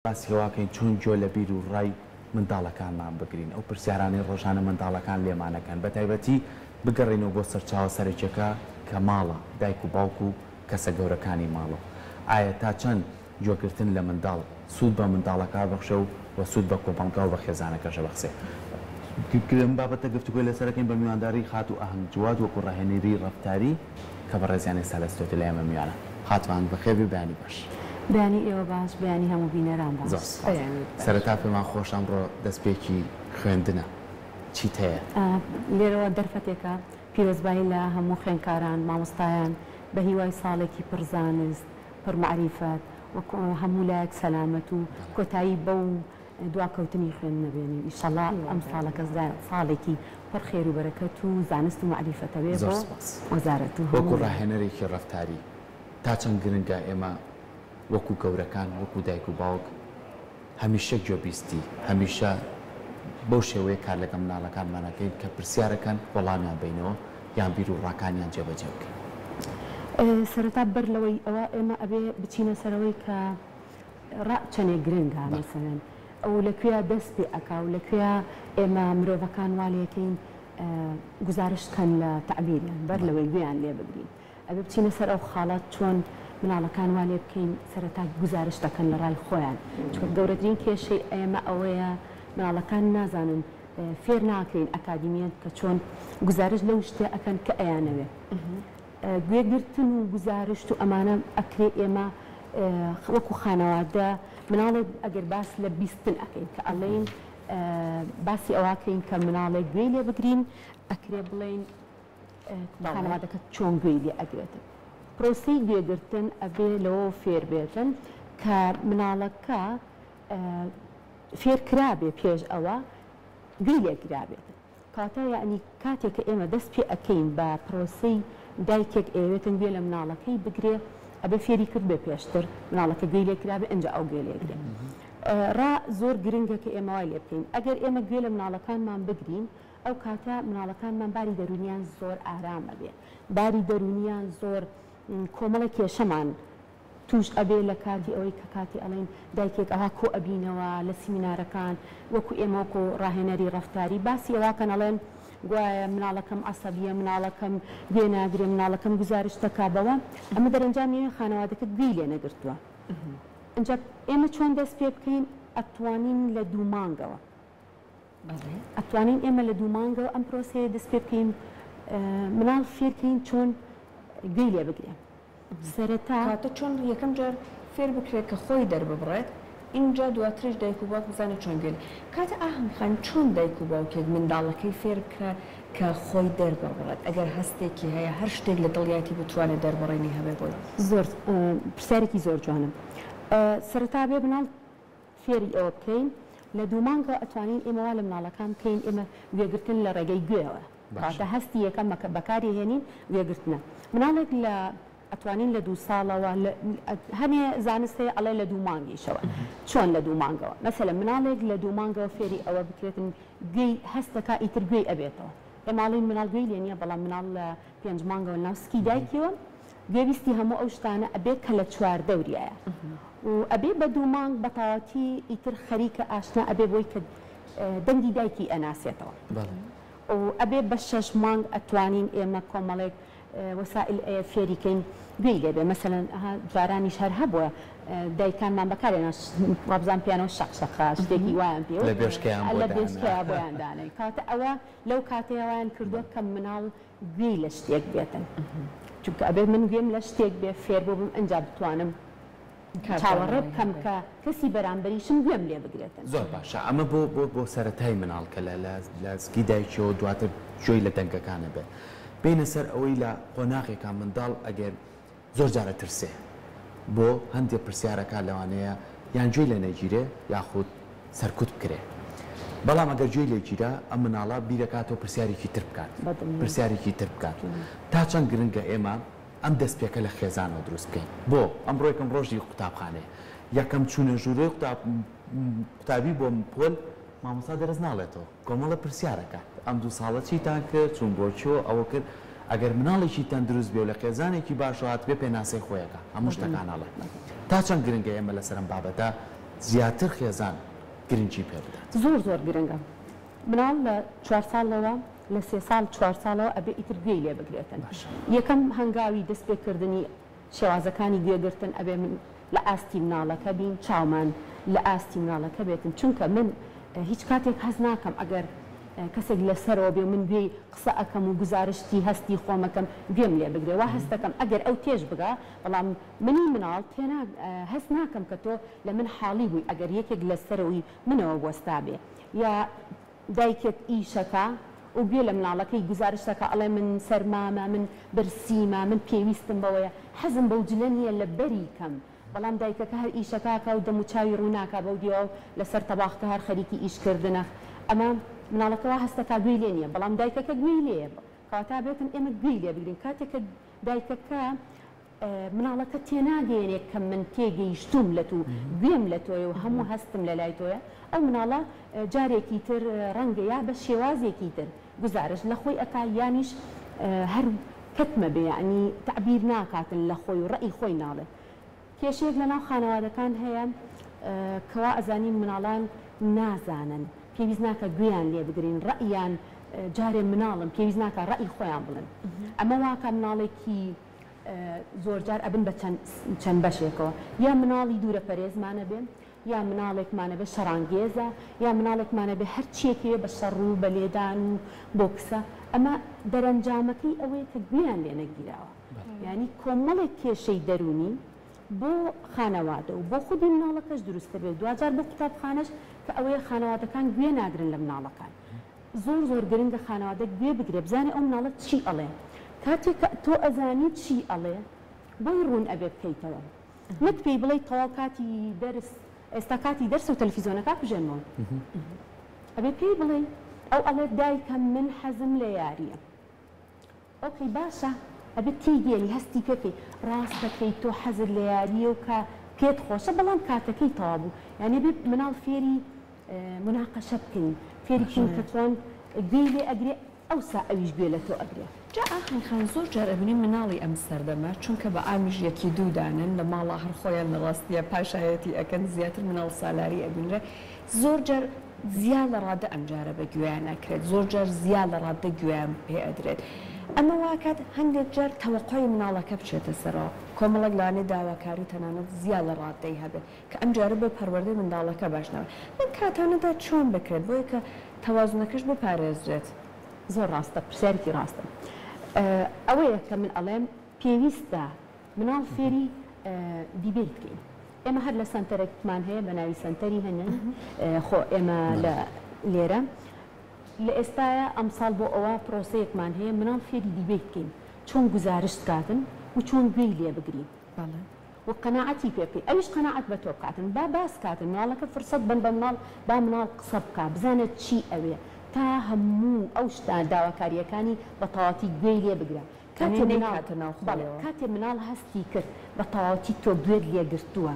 باسیەوەکەین چۆن گوێ لە بیر و ڕای منداڵەکانمان بگرین ئەو پرسیارانی ڕۆژانە منداڵەکان لێمانەکەن بە تایبەتی بگەڕێنەوە بۆ سەرچاوە سەرەکیەکە کە ماڵە دایک و باوکو و کەسە گەورەکانی ماڵەوە ئایا تا چەند گوێگرتن لە منداڵ سوود بە منداڵەکە بەخشە و سوود بە کۆمپانگا و بە خێزانەکەشە بەخسێ گرم بابەتە گفتوگوی لەسەرەکەین بە میوانداری خات و ئاهەنگ جواد وەکو ڕاهێنەری ڕەفتاری کە بە ڕێزیانی سەلەستۆتی لە ئێمە میوانە خاتوان بەخێوی بەیانی باش بەیانی ئێوە باش بەیانی هەموو بینەران باش سەرەتا پێمان خۆش ئەمڕۆ دەستپێکی خوێندنە چیت هەیە لێرەوە دەرفەتێکە پیرۆزبایی لە هەموو خوێندکاران مامۆستایان بە هیوای ساڵێکی پرزانست پڕمعریفەت وەکو هەموو لایەک سەلامەت و کۆتایی بەو دواکەوتنی خوێن نەبێنین ئیشەڵا ئەم ساڵەکە ساڵێکی پڕ خێر و بەرەکەت و زانست و معریفەتەوێ بۆ وەزارەت و وەکو ڕاهێنەرێکی ڕەفتاری تا چەند گرنگە ئێمە وەکو گەورەکان وەکو دایک و باوک هەمیشە گوێبیستی هەمیشە بەو شێوەیە کار لەگەڵ مناڵەکانمانەکەین کە پرسیارەکەن وەڵامیان بینەوە یان بیر و ڕاکانیان جێبەجێ بکەین سەرەتا بەر لەوەی ئەوە ئێمە ئەبێ بچینە سەرەوەی کە چەندێک گرنگە مەسەڵەن ئەو لەکوێ دەست پێ ئەکا و لەکوێ ئێمە مرۆڤەکان واڵەکەین گزارشکەن لە تعبیریان بەر لەوەی گوێیان لێ بگرین ئەبێ بچینە سەر ئەو خاڵات چۆن مناڵەکان وا لێ بکەین سەرەتا گزارش دەکەن لە ڕای خۆیان چونکە گەورەترین کێشەی ئێمە ئەوەیە مناڵەکان نازانن فێر ناکەین ئەکادیمیەت کە چۆن گزارش لەو شتێ ئەکەن کە ئەیانەوێ گوێگرتن و گزارشت و ئەمانە ئەکرێ ئێمە وەکو خانەوادە مناڵێک ئەگەر باس لە بیستن ئەەکەین کە ئەڵێن باسی ئەوواکەین کە مناڵێک گوێ لێ بگرین ئەکرێ بڵێن خانەوادەکە چۆن گوێی لێ ئەگرێتن پرۆسی گوێگرتن ئەبێ لەوە فێر بێتن کە مناڵەکە فێرکرابێ پێش ئەوە گوێی لێگرابێتن کاتە یعنی کاتێک کە ئێمە دەست پێ ئەەکەین بە پرۆسی دایکێک ئێوێتن گوێ لە مناڵەکەی بگرێ ئەبێ فێری کرد بێ پێشتر مناڵەکە گوێی لێکرابێ ئەنج ئەو گوێ لێگرێ ڕا زۆر گرنگە کە ئێمە وای لێ بکەین ئەگەر ئێمە گوێ لە مناڵەکانمان بگرین ئەو کاتە مناڵەکانمان باری دەرونیان زۆر ئارامە بێ باری دەرونیان زۆر کۆمەڵە کێشەمان توش ئەبێ لە کاتی ئەوەی کە کاتی ئەڵێن دایکێک ئەها کۆ ئەبینەوە لە سیمینارەکان وەکو ئێمە وەکو ڕاهێنەری ڕەفتاری باسی ئەواکەن ئەڵێن گوایە مناڵەکەم عەسەبیە مناڵەکەم گوێ ناگرێ مناڵەکەم گزارش دەکابەوە ئەمە دەرەنجامی خانەوادەکەت گوێی لێ نەگرتووە ئەنجا ئێمە چۆن دەست پێ بکەین ئەتوانین لە دوو مانگەوە ئەتوانین ئێمە لە دوو مانگەوە ئەم پرۆسەیە دەست پێ بکەین مناڵ فێرکەین چۆن گوێی لێ بگرێن سەرەتا کاتە چۆن یەکەم جار فێر بکرێت کە خۆی دەرببڕێت اینجا دواترش دایک و باوک بزانێت چۆن گوێ کاتە ئاهەنگخان چۆن دایک و باوکێک منداڵەکەی فێر بکرا کە خۆی دەرببڕێت ئەگەر هەستێکی هەیە هەر شتێک لە دڵیاتی بتوانێت دەربڕێنی هەبێ بۆی زۆر پرسیارێکی زۆر جوانم سەرەتا بێ مناڵ فێری ئەوە بکەین لە دوو مانگە ئەتوانین ئێمەوا لە مناڵەکان بکەین ئێمە گوێگرتن لە ڕێگەی گوێەوە کاتە هەستی یەکەم بەکاری هێنین گوێگرتنە مناڵێک لە ئەتوانین لە دوو ساڵەوە هەمێ زانست هەیە ئەڵێ لە دوو مانگیشەوە چۆن لە دوو مانگەوە مەسەلە مناڵێک لە دوو مانگەوە فێری ئەوە بکرێتن گوێی هەستەکە ئیتر گوێی ئەبێتەوە ئێماڵین مناڵ گوێی لێ نییە بەڵام مناڵ لە 5 مانگەوە ناوسکی دایکیەوە گوێویستی هەموو ئەو شتانە ئەبێت کە لە 4 دەوریایە و ئەبێ بە دوو مانگ بەتەواتی ئیتر خەریکە ئاشنا ئەبێ بۆی کە دەنگی دایکی ئەناسێتەوە و ئەبێ بە 6 مانگ ئەتوانین ئێمە کۆمەڵێک وەسائل فێریکەین گوێی لێبێ مەسەلەن جارانیش هەر هەبووە دایکانمان بەکارێنە وابزان پیانەوە شەقشەقا شتێکی وایان پێ لە بێشکەیە بۆیان دانەی کاتە ئەوە لەو کاتەیەوایان کردووە کە مناڵ گوێی لە شتێک بێتن چونکە ئەبێ من گوێم لە شتێک بێ فێر بۆ بم ئەنجا بتوانم چاوەڕێ بکەم کە کەسی بەرامبەریشم گوێم لێ بگرێتن زۆر باشە ئەمە بۆ سەرەتای مناڵ کە لە سکی دایکیەوە دواتر جۆی لە دەنگەکانە بێت بینە سەر ئەوەی لە قۆناغێکان منداڵ ئەگەر زۆر جارە ترسێ بۆ هەندێک پرسیارەکان لەوانەیە یان گوێی لە نەگیرێ یاخود سەرکوت بکرێ بەڵام ئەگەر گوێی لێگیرە ئەم مناڵە بیرەکاتەوە پرسیارێکی تر بکات پرسیارێکی تر بکات تا چەند گرنگە ئێمە ئەم دەستپێکە لە خێزانەوە دروست بکەین بۆ ئەمڕۆ یەکەم ڕۆژی قوتابخانەیە یەکەم چوونە ژوورەی قوتابی بۆ پۆل مامۆستا دەرەز ناڵێتەوە کۆمەڵە پرسیارەکە ئەم دوو ساڵە چیتان کرد چون بۆ چۆ ئەوە کرد ئەگەر مناڵێکی تەندروست بێ و لە خێزانێکی باشەوە هات بێ پێناسەی خۆیەکە هەموو شتەکاناڵێ تا چەند گرنگە ئێمە لەسەر ئەم بابەتە زیاتر خێزان گرنگی پێ بدات زۆر گرنگە مناڵ لە 4 ساڵەوە لە 3 ساڵ 4 ساڵەوە ئەبێ ئیتر گوێی لێ بگرێتن یەکەم هەنگاوی دەست پێکردنی شێوازەکانی گوێگرتن ئەبێ من لە ئاستی مناڵەکە بین چاومان لە ئاستی مناڵەکە بێتن چونکە من هیچ کاتێک هەز ناکەم ئەگەر کەسێک لەسەرەوە بێ من گوێی قسە ئەەکەم و گزارشتی هەستی خۆمەکەم گوێم لێ بگرێ وا هەستەکەم ئەگەر ئەو تێژ بگا بەڵام منی مناڵ هەست ناکەم کە تۆ لە من حاڵی بووی ئەگەر یەکێک لەسەرەوەی منەوە وەستا بێ یا دایکێک ئیشەکە و گوێ لە مناڵەکەی گزارشتەکە ئەڵێ من سەرمامە من برسیمە من پێویستم بەوەیە حەزم بەو جلە نییە لە بەری کەم بەڵام دایکەکە هەر ئیشەکەکە و دەموچاوی ڕووناکە بەو دیەوە لەسەر تەباخکە هەر خەریکی ئیشکردنە ئەمە مناڵەکەەوە هەستەکە گوێی لێ نییە بەڵام دایکەکە گوێی لێ کاتا بێتن ئێمە گوێی لێ بگرین کاتێککە دایکەکە مناڵەکە تێناگەێنێت کە من تێگەیشتوم لە تو گوێم لە تۆیە و هەموو هەستم لە لای تۆیە ئەو مناڵە جارێکی تر ڕەنگە یا بە شێوازێکی تر گزارش لە خۆی ئەکا یانیش هەر کەتمە بێ ینی تعبیر ناکاتن لە خۆی و ڕئی خۆی ناڵێت کێشەیەک لە ناو خانەوادەکان هەیە کەوا ئەزانین مناڵان نازانن پێویست ناکە گوێیان لێ بگرین ڕەیان جارێ مناڵم پێویست ناکە ڕەئی خۆیان بڵن ئەمە واکە مناڵێکی زۆرجار ئەبن بە چەند بەشێکەوە یا مناڵی دوورە پەرێزمانە بێن یا مناڵێکمانە بێ شەڕانگێزە یا مناڵێکمانە بێ هەر چیەکەوێ بە شەڕ و بە لێدان و بۆ کسە ئەمە دەرەنجامەکەی ئەوەیە کە گوێیان لێ نەگیراوە ینی کۆمەڵێک کێشەی دەرونی بۆ خانەوادە و بۆ خودی مناڵەکەش دروستە بێت دوجار بۆ قوتابخانەش کە ئەوەیە خانەوادەکان گوێ ناگرن لە مناڵەکان زۆر گرنگە خانەوادە گوێ بگرێ بزانێ ئەو مناڵە چی ئەڵێ کاتێک تۆ ئەزانی چی ئەڵێ بۆی ڕوون ئەبێ بکەیتەوە نەک پێی بڵێ تەواو کاتی دەرس ئێستا کاتی دەرس و تەلەڤیزۆنەکە بژێنەوە ئەبێ پێی بڵێ ئەو ئەڵێ دایکە من حەزم لە یاریە ئۆکەی باشە ئەبێ تێگەێنی هەستی پێکەی ڕاستەکەی تۆ حەزت لە یاریە و کە پێت خۆشە بەڵام کاتەکەی تەوا بوو یعنی بێ مناڵ فێری مناقەشە بکەین فێری بکەین کە تۆن گوێی لێ ئەگرێ ئەوسا ئەویش گوێ لە تۆ ئەگرێ جا ئاخین خان زۆر جار ئەبینی مناڵی ئەم سەردەمە چونکە بە ئامیژ یەکی دوودانن لە ماڵە هەر خۆیان ڕاستیە پاشایەتی ئەکەن زیاتر مناڵ سالاری ئەبینرە زۆر جار زیان لە ڕادە ئەمجارە بە گوێیان ناکرێت زۆر جار زیان لە ڕادە گوێیان پێ ئەدرێت ئەمە واکات هەندێک جار تەوەقعی مناڵەکە بچێتە سەرەوە کۆمەڵک لانێ داواکاری تەنانەت زیان لە ڕادەی هەبێت کە ئەم جارە بە پەروەردەی منداڵەکە باشنەوە من کاتانەدا چۆن بکرێت بۆیە کە تەوازنەکەش بپارێزرێت زۆر ڕاستە پرسیارێکی ڕاستە ئەوەیە کە من ئەڵێم پێویستە مناڵ فێری دیبێت بکەین ئێمە هەر لە سنتەرێکمان هەیە بە ناوی سنتەری هەنن خۆ ئێمە لە لێرە لە ئێستاە ئەمساڵ بۆ ئەوە پرۆسەیەکمان هەیە مناڵ فێری دیبێت بکەین چۆن گزارشت کاتن و چۆن گوێی لێ بگرین و قەناعەتی پێ بکەین ئەویش قەناعەت بە تۆ بکاتن با باس کاتن مناڵەکە فرسەت بن بە مناڵ با مناڵ قسە بکات بزانێت چی ئەوێ تا هەموو ئەو شتا داواکاریەکانی بە تەواوەتی گوێی لێ بگرە کاتێ مناڵ هەستی کرد بە تەواوەتی تۆ گوێت لێگرتووە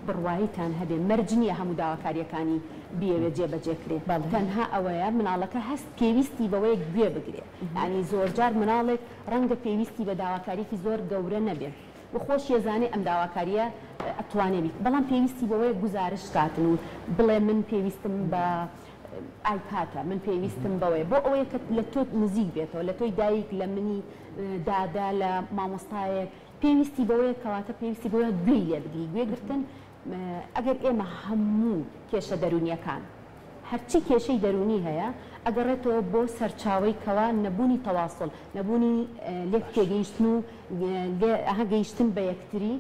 بڕوااییتان هەبێ مەرجنیە هەموو داواکاریەکانی بێوێ جێبەجێکرێ تەنها ئەوەیە مناڵەکە هەست پێویستی بەوەیە گوێ بگرێ ینی زۆرجار مناڵێک ڕەنگە پێویستی بە داواکاریی زۆر گەورە نەبێت و خۆش ێزانێ ئەم داواکاریە ئەتوانێ بیت بەڵام پێویستی بەوەیە گزارش کاتن و بڵێ من پێویستم بە ئایپاتە من پێویستم بەوەیە بۆ ئەوەیە کە لە تۆ نزیک بێتەوە لە تۆی دایک لە منی دادا لە مامۆستایەک پێویستی بەوەیە کەواتە پێویستی بەوەیە گوێی لێ بگری گوێگرتن ئەگەر ئێمە هەموو کێشە دەرونیەکان هەرچی کێشەی دەرونی هەیە ئەگەڕێتەوە بۆ سەرچاوی کەوا نەبوونی تەواصل نەبوونی لێک تێگەیشتن و هەگەیشتن بە یەکتری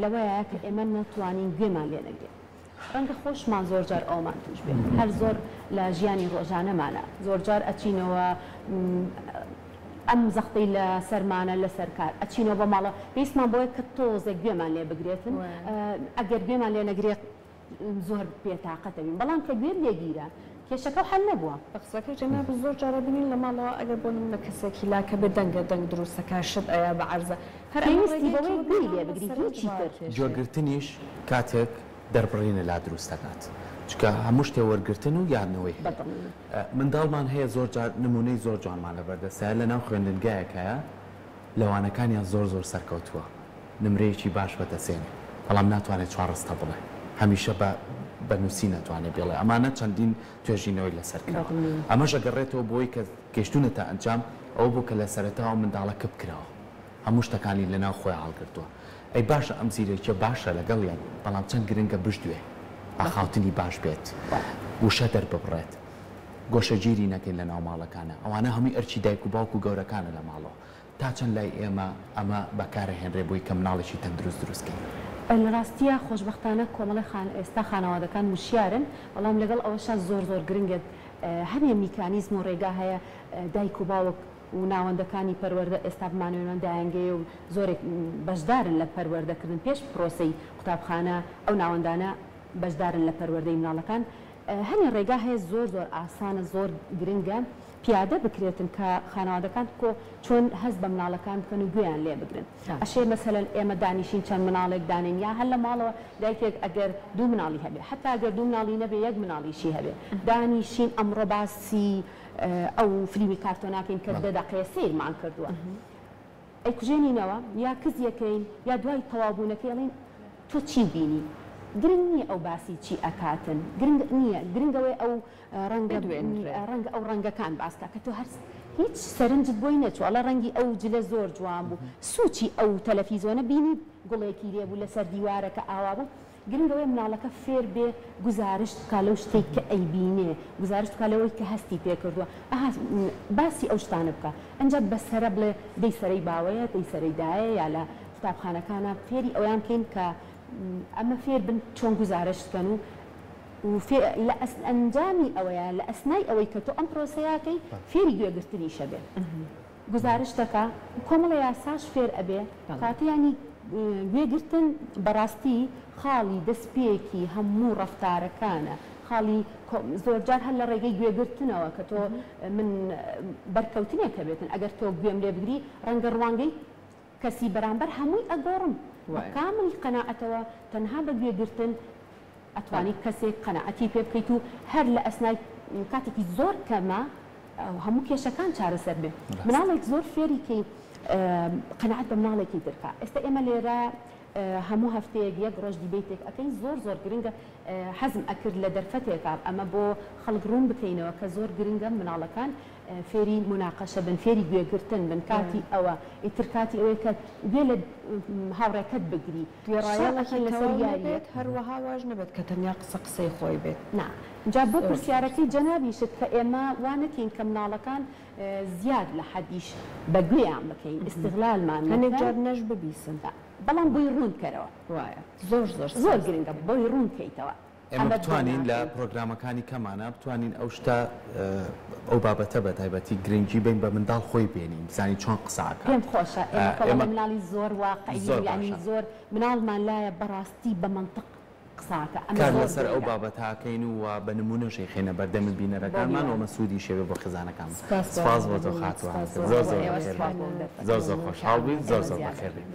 لەوەیە کە ئێمە نەتوانین گوێمان لێ نەگرێت ڕەنگە خۆشمان زۆرجار ئەومان توش بێت هەر زۆر لە ژیانی ڕۆژانەمانە زۆرجار ئەچینەوە ئەم زەختەی لە سەرمانە لە سەرکار ئەچینەوە بە ماڵە پێویستمان بۆیە کە تۆزێک گوێمان لێ بگرێتن ئەگەر گوێمان لێ نەگرێت زۆر بێتاقەتەبین بەڵام کە گوێ لێگیرە کێشەکە حەل نەبووە بەقسەکە جەناب زۆر جارە بینین لە ماڵەوە ئەگەر بۆ نمونە کەسێکی لاکە بێ دەنگە دەنگ دروستەکە شت ئەیە بە عەرزە هەر پێویستی بەوەی گوێی لێ بگریت هیچی تر جۆگرتنیش کاتێک دەربڕینە لا دروستەکات چکە هەموو شتێ وەرگرتن و یادنەوەی منداڵمان هەیە زۆر نمونەی زۆر جوانمان لەبەردەستە لە ناو خوێندنگایەکەیە لەوانەکانیان زۆر سەرکەوتووە نمرەیەکی باش بەدەسێنێ بەڵام ناتوانێت چوار ڕستە بڵێ هەمیشە بە بە نووسی ناتوانێت بێڵێ ئەمانە چەندین توێژینەوەی لەسەرکراوە ئەمەش ئەگەڕێتەوە بۆی کە گەشتونە تا ئەنجام ئەوە بوو کە لە سەرەتاوە منداڵەکە بکراوە هەموو شتەکانی لەناو خۆی هەڵگرتووە ئەی باشە ئەم زیرێکە باشە لەگەڵیان بەڵام چەند گرنگە بشتوێ ئاخاوتنی باش بێت وشە دەرببڕێت گۆشەگیری نەکەین لە ناو ماڵەکانە ئەوانە هەمووی ئەرچی دایک و باوک و گەورەکانە لە ماڵەوە تا چەند لای ئێمە ئەمە بەکارەهێنرێ بووی کە مناڵێکی تەندروست دروستکەین لە ڕاستیە خۆشببختانە کۆمەڵی ئێستا خانەوادەکان وشیارن بەڵام لەگەڵ ئەوەشە زۆر گرنگێت هەمێ میکانیزم و ڕێگا هەیە دایک و باوک و ناوەندەکانی پەروەردە ئێستا بمانوێنان دایانگەی و زۆرێک بەشدارن لە پەروەردەکردن پێش پرۆسەی قوتابخانە ئەو ناوەندانە بەشدارن لە پەروەردەی مناڵەکان هەمێ ڕێگا هەیە زۆر ئاسانە زۆر گرنگە پیادە بکرێتن کە خانەوادەکان کۆ چۆن هەست بە مناڵەکان بکەن و گویان لێ بگرن ئەشێ مەسەلەن ئێمە دانیشین چەند مناڵێک دانین یا هەر لە ماڵەوە دایکێک ئەگەر دوو مناڵی هەبێ حتا ئەگەر دوو مناڵی نەبێ یەک مناڵیشی هەبێ دانیشین ئەمڕۆ باسی ئەو فلیمی کارتۆناکەین کە دە دەقەیە سیرمان کردووە ئەی کوژێنینەوە یا کزیەکەین یا دوای تەوابوونەکەی ئەڵێن تۆ چی بینی گرنگ نییە ئەو باسی چی ئەکاتن گرنگ نییە گرنگەوەی ئەو ڕەنگە ئەو ڕەنگەکان باسکە کە تۆ هەر هیچ سەرنجت بۆی نەچوە ڕەنگی ئەو جلە زۆر جوان بوو سوچی ئەو تەلەڤیزۆنە بینی گوڵێکی لێبوو لەسەر دیوارەکە ئاوا بوو گرنگەوەی مناڵەکە فێر بێ گزارشت کا لەو شتێک کە ئەیبینێ گزارشت کا لەوەی کە هەستی پێکردووە باسی ئەو شتانە بکە ئەنجا بەسەرە بڵێ دەی سەرەی باوەیە دەی سەرەی دایە یا لە قوتابخانەکانە فێری ئەویان بکەین کە ئەمە فێر بن چۆن گزارشتکەن و لە ئەنجامی ئەوەیە لە ئەسنای ئەوەی کە تۆ ئەم پرۆسەیەکەی فێری گوێگرتنی شەبێ گزارشتەکە کۆمەڵە یاساش فێر ئەبێ کاتیانی گوێگرتن بەڕاستی خاڵی دەستپێکی هەموو ڕەفتارەکانە خاڵی زۆرجار هەر لە ڕێگەی گوێگرتنەوە کە تۆ من بەرکەوتنێکە بێتن ئەگەر تۆ گوێم لێ بگری ڕەنگە ڕوانگەی کەسی بەرامبەر هەمووی ئەگۆڕم کامل قەناعەتەوە تەنها بە گوێگرتن ئەتوانی کەسێک قەناعەتی پێ بکەیت و هەر لە ئەسنای کاتێکی زۆر کەمە هەموو کێشەکان چارەسەر بێ مناڵێک زۆر فێری کەی قەناعەت بە مناڵێکی ترکە ئێستا ئێمە لێرە هەموو هەفتەیەک یەک ڕۆژ دیبێتێک ئەەکەین زۆر گرنگە حەزم ئەکرد لە دەرفەتێکا ئەمە بۆ خەڵک ڕوون بکەینەوە کە زۆر گرنگە مناڵەکان فێری مناقەشە بن فێری گوێگرتن بن کاتی ئەوە ئیتر کاتی ئەوەی کە گوێ لە هاوڕێکەت بگری گوێڕایەڵەکەی لەسەر یاریێت هەروەها واژ نەبێت کە تەنیا قسەی خۆی بێت نا جا بۆ پرسیارەکەی جەنابیشت کە ئێمە وانەکەین کە مناڵەکان زیاد لە حەدیش بە گوێیان بکەین ئیستیغلالمان هەنێک جار نەش ببیسن بەڵام بۆی ڕوون کەرەوە وایە زۆر گرنگە بۆی ڕوون کەیتەوە ئێمە بتوانین لە پرۆگرامەکانی کەمانە بتوانین ئەو شتە ئەو بابەتە بە تایبەتی گرنگی بین بە منداڵ خۆی بێنین بزانین چۆن قساکە پێم خۆشە ئێمە مناڵی زۆر واقعی ینی زۆر مناڵمان لایە بەڕاستی بە منطق قساکە کار لەسەر ئەو بابەتاکەین و بە نمونەشەی خێنە بەردەمی بینەرەکانمان و مەسوودی شێوێ بۆ خزانەکان سپاس بۆ تۆ خاتوان زۆر خۆشحاڵ بین زۆر بەخێر بین